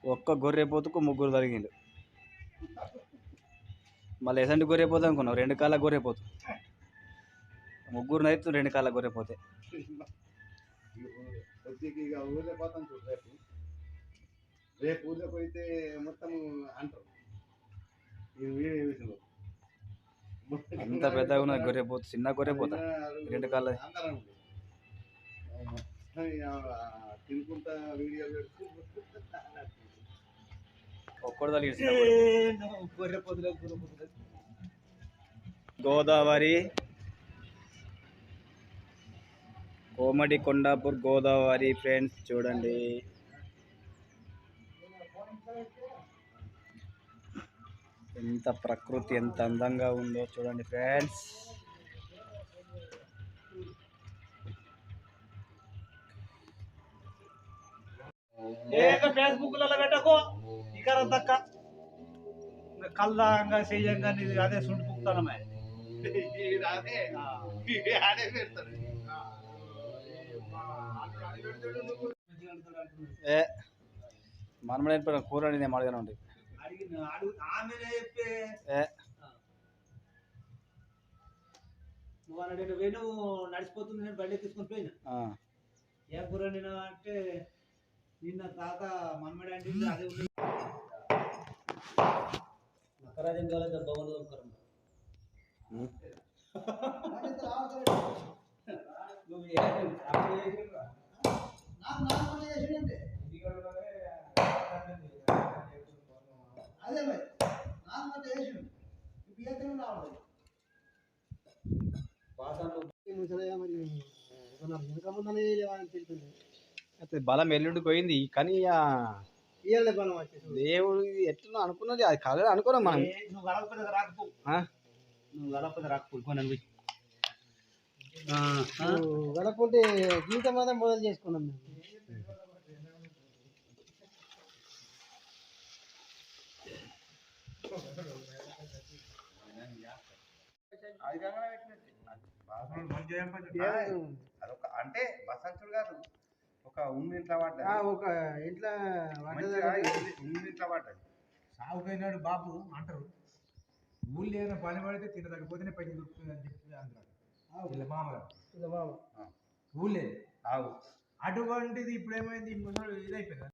ఒక్క గొర్రెపోతుకు ముగ్గురు తరిగిండు. మళ్ళీ ఎసంటి గొర్రెపోతు అనుకున్నావు? 2 కాళ్ళ గొర్రెపోతు. ముగ్గురు నైతు 2 కాళ్ళ గొర్రెపోతే. రేపు ఊళ్ళో పోయితే మొత్తం అంటారు అంత పెద్దగా ఉన్నది గొర్రెపోతు, చిన్న గొర్రెపోతా 2 కాళ్ళ. తినుకుంటా వీడియో పెడుతూ ఒక్కడు గోదావరి కోమటి కొండాపూర్ గోదావరి ఫ్రెండ్స్ చూడండి. ఎంత ప్రకృతి ఎంత అందంగా ఉందో చూడండి ఫ్రెండ్స్. ఫేస్బుక్లలో పెట్టకు ఇక్కడ దక్క కల్దాంగా చెయ్యంగా అదే సుంటు పుక్తానమే మనమడ కూర నేను అడగానే ఉంది. నేను వేణు నడిచిపోతుంది, నేను బండి తీసుకొని పోయినా. ఏ కూర నేను అంటే నిన్న తాత మమ్మడి అంటే అదే ఉంది. నకరాజం కాలేదు భవన్ అయితే బలం ఎల్లుండికి పోయింది కానీ దేవుడు ఎట్లా అనుకున్నది అది కలర్ అనుకున్నాం మనం. నువ్వు గడపద రాకపోయి గడపంటే జీవితం మాత్రం మొదలు చేసుకున్నాం మేము. అంటే బసంతుడు కాదు, ఒక ఇంట్లో పడ్డా, ఒక ఇంట్లో పడ్డది. సాగుపోయినాడు బాబు అంటారు, ఊళ్ళో ఏదైనా పని పడితే తినదకపోతేనే పైకి దొరుకుతుంది అని చెప్పి అంటారు మామూలు ఊళ్ళే. అటువంటిది ఇప్పుడు ఏమైంది, ఇదైపోయింది.